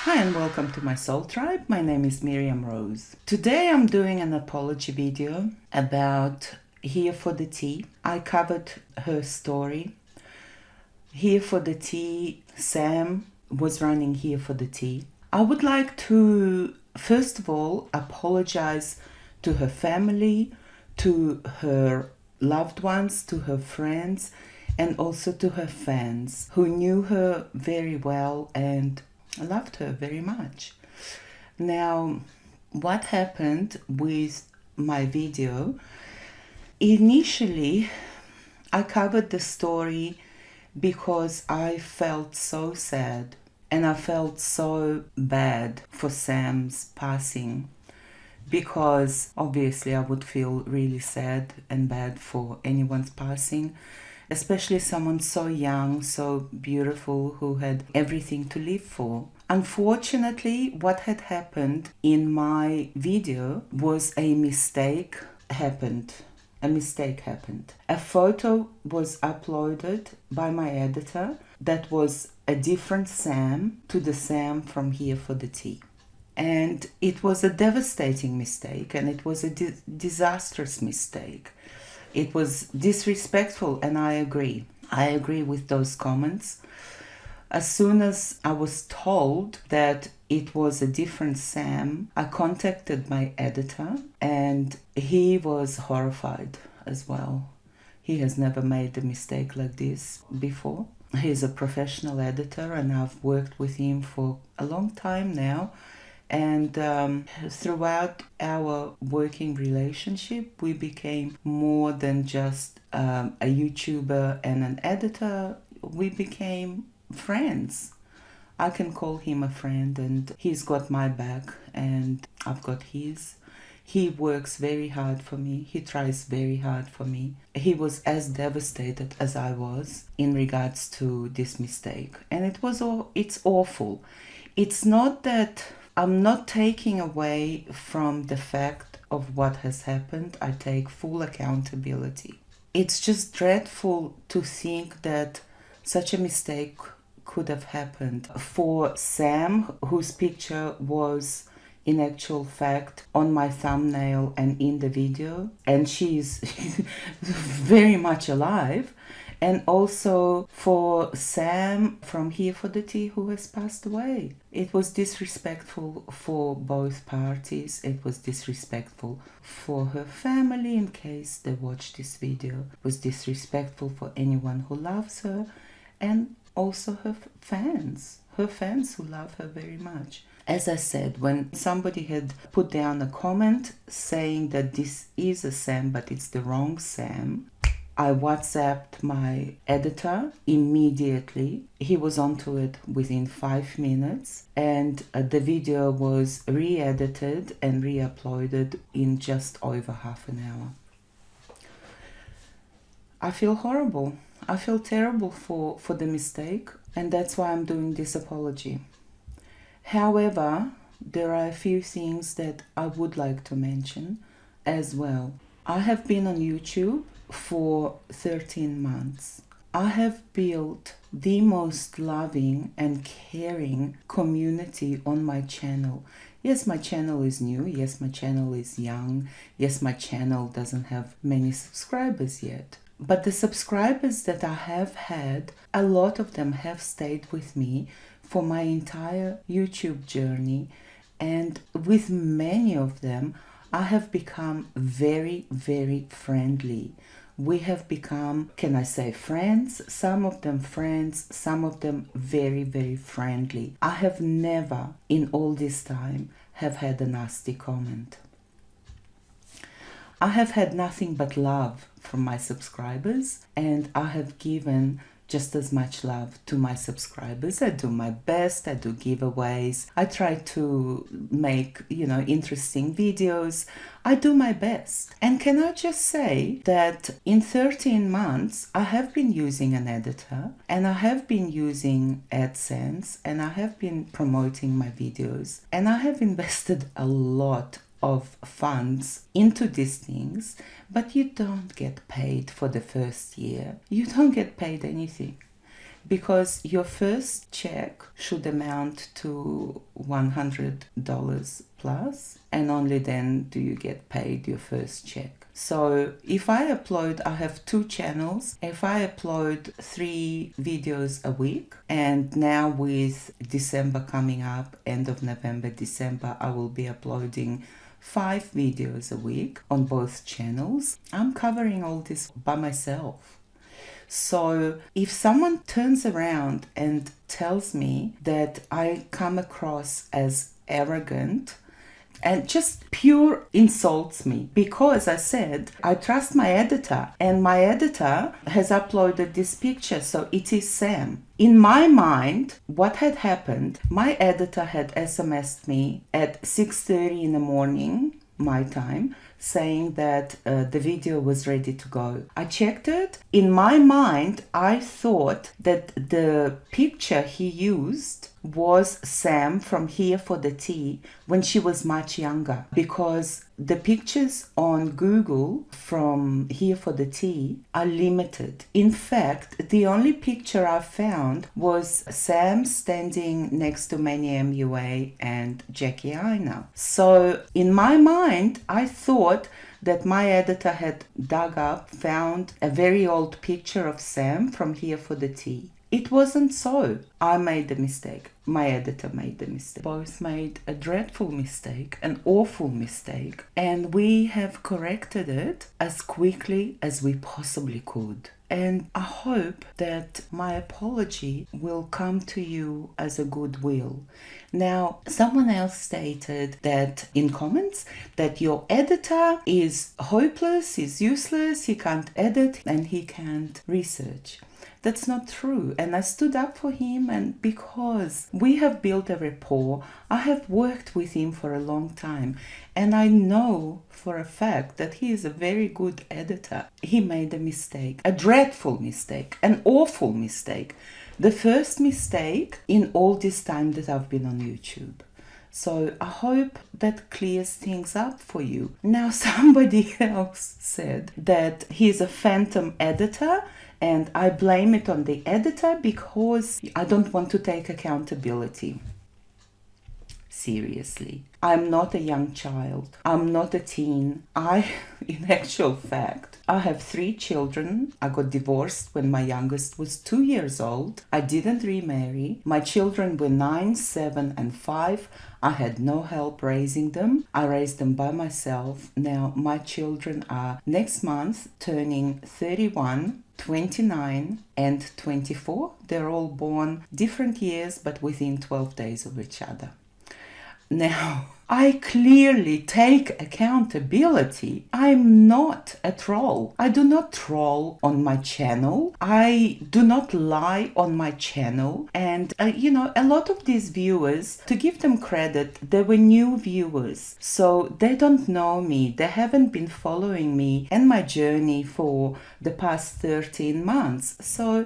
Hi and welcome to my soul tribe. My name is Miriam Rose. Today I'm doing an apology video about Here for the Tea. I covered her story. Here for the Tea, Sam was running Here for the Tea. I would like to first of all apologize to her family, to her loved ones, to her friends, and also to her fans who knew her very well and loved her very much. Now, what happened with my video? Initially, I covered the story because I felt so sad and I felt so bad for Sam's passing, because obviously I would feel really sad and bad for anyone's passing, especially someone so young, so beautiful, who had everything to live for. Unfortunately, what had happened in my video was a mistake happened. A photo was uploaded by my editor that was a different Sam to the Sam from Here for the Tea. And it was a devastating mistake, and it was a disastrous mistake. It was disrespectful, and I agree. I agree with those comments. As soon as I was told that it was a different Sam, I contacted my editor, and he was horrified as well. He has never made a mistake like this before. He's a professional editor, and I've worked with him for a long time now. And throughout our working relationship, we became more than just a YouTuber and an editor. We became friends. I can call him a friend, and he's got my back and I've got his. He works very hard for me. He tries very hard for me. He was as devastated as I was in regards to this mistake. And it's awful. It's not that I'm not taking away from the fact of what has happened. I take full accountability. It's just dreadful to think that such a mistake could have happened. For Sam, whose picture was in actual fact on my thumbnail and in the video, and she's very much alive. And also for Sam from Here for the Tea, who has passed away. It was disrespectful for both parties. It was disrespectful for her family in case they watch this video. It was disrespectful for anyone who loves her, and also her fans who love her very much. As I said, when somebody had put down a comment saying that this is a Sam but it's the wrong Sam, I WhatsApped my editor immediately. He was onto it within 5 minutes, and the video was re-edited and re-uploaded in just over half an hour. I feel horrible. I feel terrible for the mistake, and that's why I'm doing this apology. However, there are a few things that I would like to mention as well. I have been on YouTube for 13 months. I have built the most loving and caring community on my channel. Yes, my channel is new. Yes, my channel is young. Yes, my channel doesn't have many subscribers yet. But the subscribers that I have had, a lot of them have stayed with me for my entire YouTube journey. And with many of them, I have become very, very friendly. We have become, can I say, friends? Some of them friends, some of them very, very friendly. I have never in all this time have had a nasty comment. I have had nothing but love from my subscribers, and I have given just as much love to my subscribers. I do my best. I do giveaways. I try to make, interesting videos. I do my best. And can I just say that in 13 months, I have been using an editor, and I have been using AdSense, and I have been promoting my videos, and I have invested a lot of funds into these things, but you don't get paid for the first year. You don't get paid anything. because your first check should amount to $100 plus, and only then do you get paid your first check. So if I have 2 channels. If I upload 3 videos a week, and now with December coming up, end of November, December, I will be uploading 5 videos a week on both channels. I'm covering all this by myself. So if someone turns around and tells me that I come across as arrogant and just pure insults me, because I said I trust my editor and my editor has uploaded this picture, so it is Sam. In my mind, what had happened, my editor had SMS'd me at 6:30 in the morning, my time, saying that the video was ready to go. I checked it. In my mind, I thought that the picture he used was Sam from Here for the Tea when she was much younger, because the pictures on Google from Here for the Tea are limited. In fact, the only picture I found was Sam standing next to Manny MUA and Jackie Aina. So in my mind, I thought that my editor had dug up, found a very old picture of Sam from Here for the Tea. It wasn't so. I made the mistake. My editor made the mistake. Both made a dreadful mistake, an awful mistake, and we have corrected it as quickly as we possibly could. And I hope that my apology will come to you as a goodwill. Now, someone else stated that in comments that your editor is hopeless, is useless, he can't edit and he can't research. That's not true. And I stood up for him, and because we have built a rapport, I have worked with him for a long time, and I know for a fact that he is a very good editor. He made a mistake, a dreadful mistake, an awful mistake. The first mistake in all this time that I've been on YouTube. So I hope that clears things up for you. Now, somebody else said that he's a phantom editor, and I blame it on the editor because I don't want to take accountability. Seriously, I'm not a young child. I'm not a teen. In actual fact, I have 3 children. I got divorced when my youngest was 2 years old. I didn't remarry. My children were 9, 7, and 5. I had no help raising them. I raised them by myself. Now my children are next month turning 31, 29 and 24. They're all born different years, but within 12 days of each other. Now, I clearly take accountability. I'm not a troll. I do not troll on my channel. I do not lie on my channel. And, a lot of these viewers, to give them credit, they were new viewers. So they don't know me. They haven't been following me and my journey for the past 13 months. So,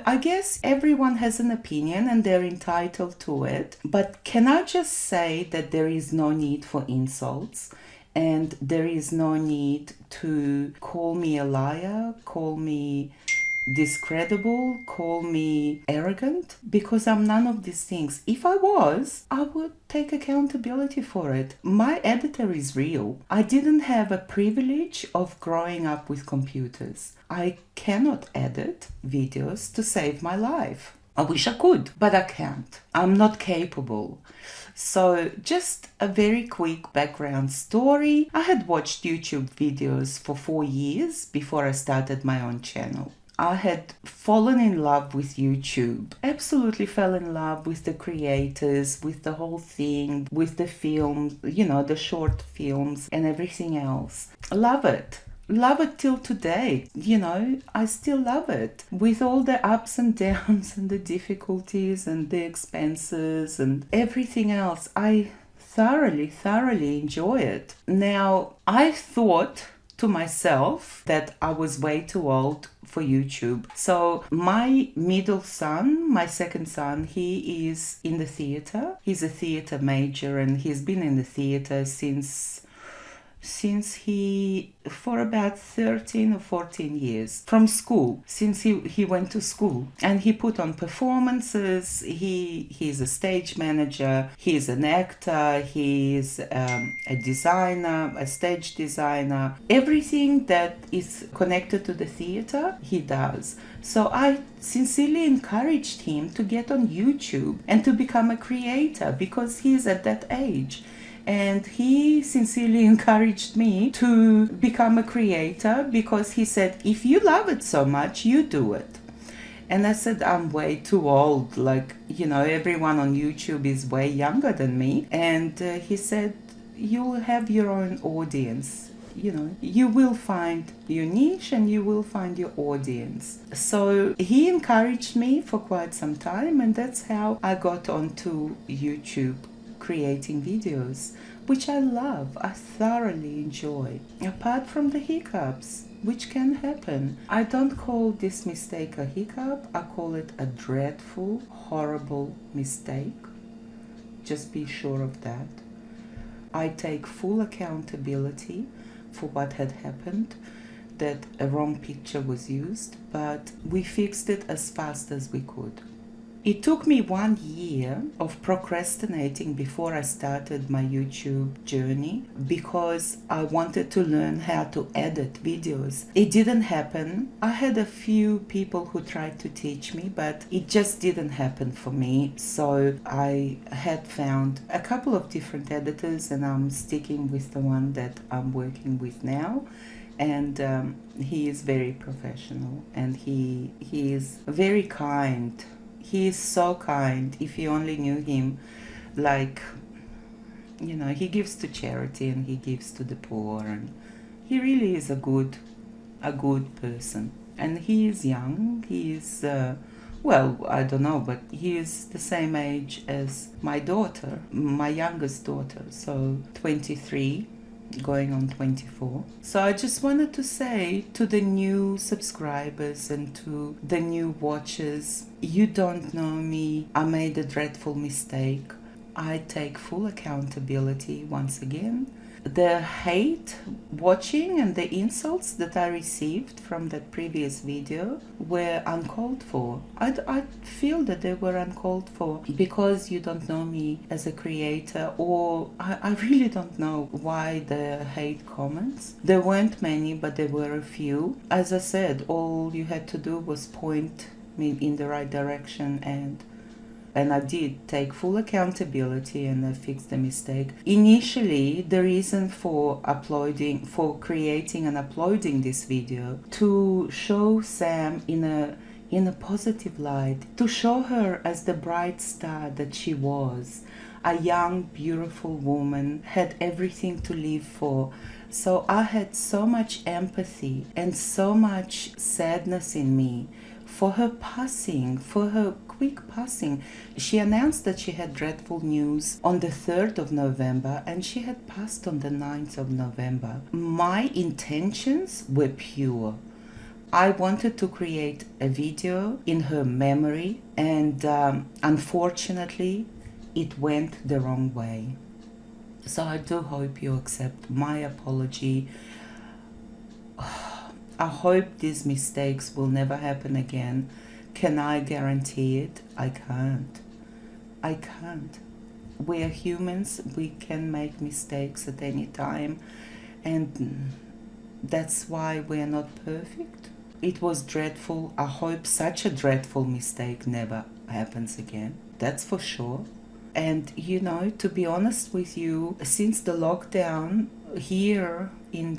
I guess everyone has an opinion and they're entitled to it. But can I just say that there is no need for insults, and there is no need to call me a liar, call me discredible, call me arrogant, because I'm none of these things. If I was, I would take accountability for it. My editor is real. I didn't have a privilege of growing up with computers. I cannot edit videos to save my life. I wish I could, but I can't. I'm not capable. So just a very quick background story. I had watched YouTube videos for 4 years before I started my own channel. I had fallen in love with YouTube. Absolutely fell in love with the creators, with the whole thing, with the films, the short films and everything else. Love it. Love it till today. I still love it. With all the ups and downs and the difficulties and the expenses and everything else, I thoroughly enjoy it. Now, I thought to myself that I was way too old for YouTube. So my middle son, my second son, he is in the theater. He's a theater major and he's been in the theater since for about 13 or 14 years from school, since he went to school, and he put on performances. He's a stage manager, he's an actor, he's a designer, a stage designer. Everything that is connected to the theater, he does. So I sincerely encouraged him to get on YouTube and to become a creator, because he's at that age. And he sincerely encouraged me to become a creator, because he said, if you love it so much, you do it. And I said, I'm way too old. Like, everyone on YouTube is way younger than me. And he said, you'll have your own audience. You will find your niche and you will find your audience. So he encouraged me for quite some time, and that's how I got onto YouTube, creating videos, which I love, I thoroughly enjoy. Apart from the hiccups, which can happen, I don't call this mistake a hiccup, I call it a dreadful, horrible mistake. Just be sure of that. I take full accountability for what had happened, that a wrong picture was used, but we fixed it as fast as we could. It took me 1 year of procrastinating before I started my YouTube journey, because I wanted to learn how to edit videos. It didn't happen. I had a few people who tried to teach me, but it just didn't happen for me. So I had found a couple of different editors, and I'm sticking with the one that I'm working with now. And he is very professional, and he is very kind. He is so kind. If you only knew him, he gives to charity and he gives to the poor, and he really is a good person. And he is young. He is, I don't know, but he is the same age as my daughter, my youngest daughter, so 23. Going on 24. So I just wanted to say to the new subscribers and to the new watchers, you don't know me. I made a dreadful mistake. I take full accountability once again. The hate watching and the insults that I received from that previous video were uncalled for. I feel that they were uncalled for because you don't know me as a creator, or I really don't know why the hate comments. There weren't many, but there were a few. As I said, all you had to do was point me in the right direction, and I did take full accountability, and I fixed the mistake. Initially, the reason for creating and uploading this video, to show Sam in a positive light, to show her as the bright star that she was, a young, beautiful woman, had everything to live for. So I had so much empathy and so much sadness in me for her passing, for her quick passing. She announced that she had dreadful news on the 3rd of November, and she had passed on the 9th of November. My intentions were pure. I wanted to create a video in her memory, and unfortunately, it went the wrong way. So I do hope you accept my apology. I hope these mistakes will never happen again. Can I guarantee it? I can't. We are humans. We can make mistakes at any time. And that's why we are not perfect. It was dreadful. I hope such a dreadful mistake never happens again. That's for sure. And, to be honest with you, since the lockdown here in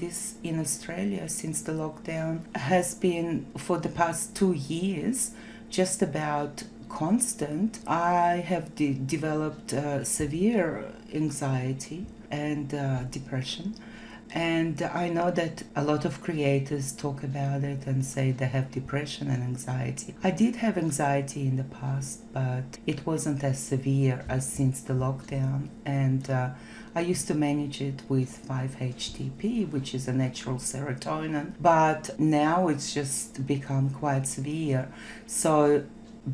Australia, since the lockdown has been for the past 2 years, just about constant, I have developed severe anxiety and depression. And I know that a lot of creators talk about it and say they have depression and anxiety. I did have anxiety in the past, but it wasn't as severe as since the lockdown. And I used to manage it with 5-HTP, which is a natural serotonin. But now it's just become quite severe. So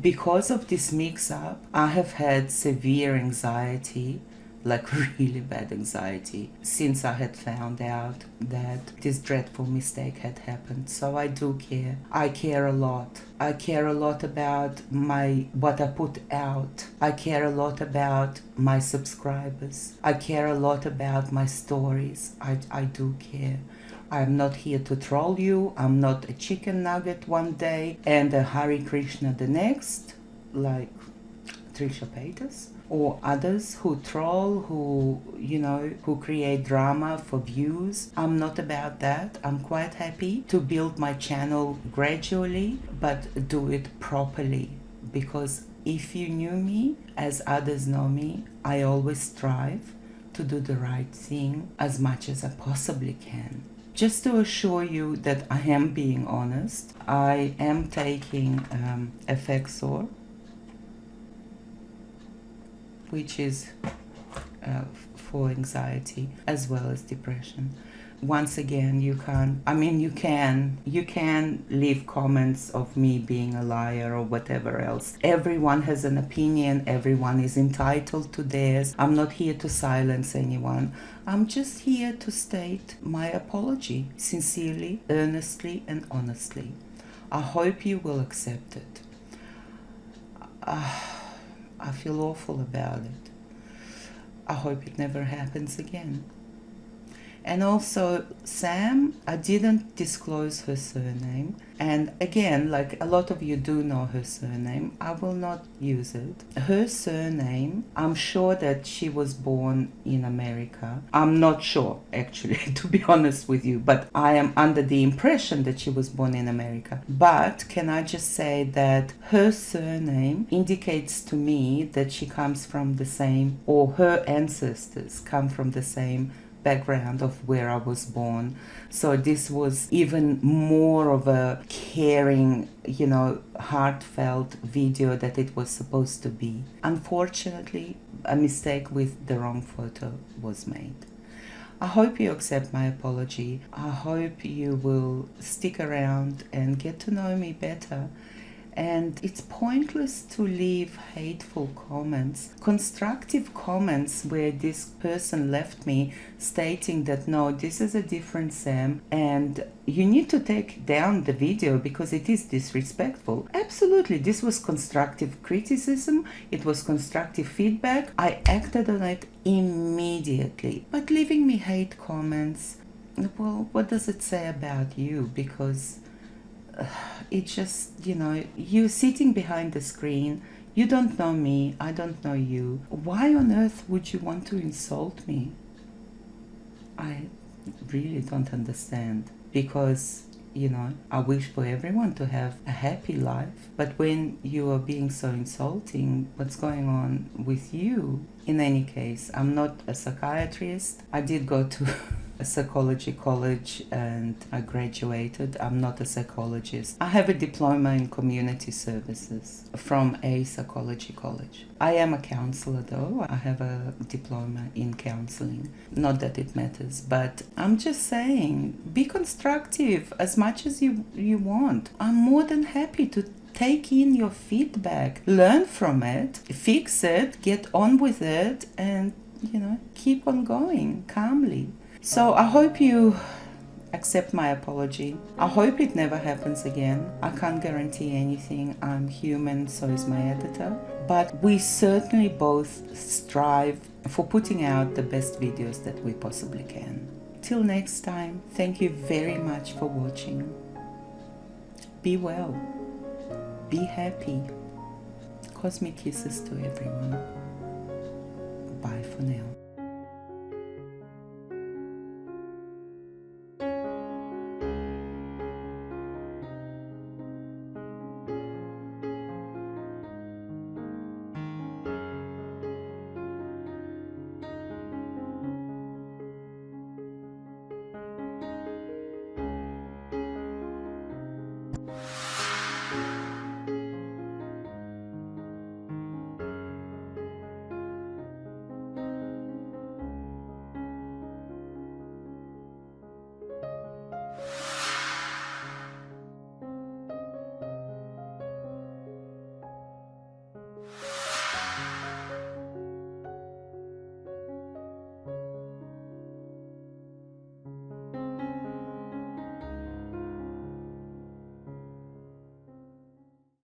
because of this mix-up, I have had severe anxiety like really bad anxiety, since I had found out that this dreadful mistake had happened. So I do care. I care a lot. I care a lot about what I put out. I care a lot about my subscribers. I care a lot about my stories. I do care. I'm not here to troll you. I'm not a chicken nugget one day and a Hare Krishna the next, like Trisha Paytas or others who troll, who create drama for views. I'm not about that. I'm quite happy to build my channel gradually, but do it properly. Because if you knew me as others know me, I always strive to do the right thing as much as I possibly can. Just to assure you that I am being honest, I am taking Effexor, which is for anxiety as well as depression. Once again, you can leave comments of me being a liar or whatever else. Everyone has an opinion. Everyone is entitled to theirs. I'm not here to silence anyone. I'm just here to state my apology sincerely, earnestly, and honestly. I hope you will accept it. I feel awful about it. I hope it never happens again. And also, Sam, I didn't disclose her surname. And again, like a lot of you do know her surname, I will not use it. Her surname, I'm sure that she was born in America. I'm not sure, actually, to be honest with you, but I am under the impression that she was born in America. But can I just say that her surname indicates to me that she comes from the same, or her ancestors come from the same background of where I was born. So this was even more of a caring, heartfelt video that it was supposed to be. Unfortunately, a mistake with the wrong photo was made. I hope you accept my apology. I hope you will stick around and get to know me better. And it's pointless to leave hateful comments. Constructive comments where this person left me stating that no, this is a different Sam and you need to take down the video because it is disrespectful. Absolutely, this was constructive criticism. It was constructive feedback. I acted on it immediately. But leaving me hate comments, well, what does it say about you? Because it's just, you sitting behind the screen, you don't know me, I don't know you. Why on earth would you want to insult me? I really don't understand. Because, I wish for everyone to have a happy life. But when you are being so insulting, what's going on with you? In any case, I'm not a psychiatrist. I did go to a psychology college and I graduated. I'm not a psychologist. I have a diploma in community services from a psychology college. I am a counselor though. I have a diploma in counseling. Not that it matters, but I'm just saying, be constructive as much as you want. I'm more than happy to take in your feedback, learn from it, fix it, get on with it, and keep on going calmly. So I hope you accept my apology. I hope it never happens again. I can't guarantee anything. I'm human, so is my editor. But we certainly both strive for putting out the best videos that we possibly can. Till next time, thank you very much for watching. Be well. Be happy. Cosmic kisses to everyone. Bye for now.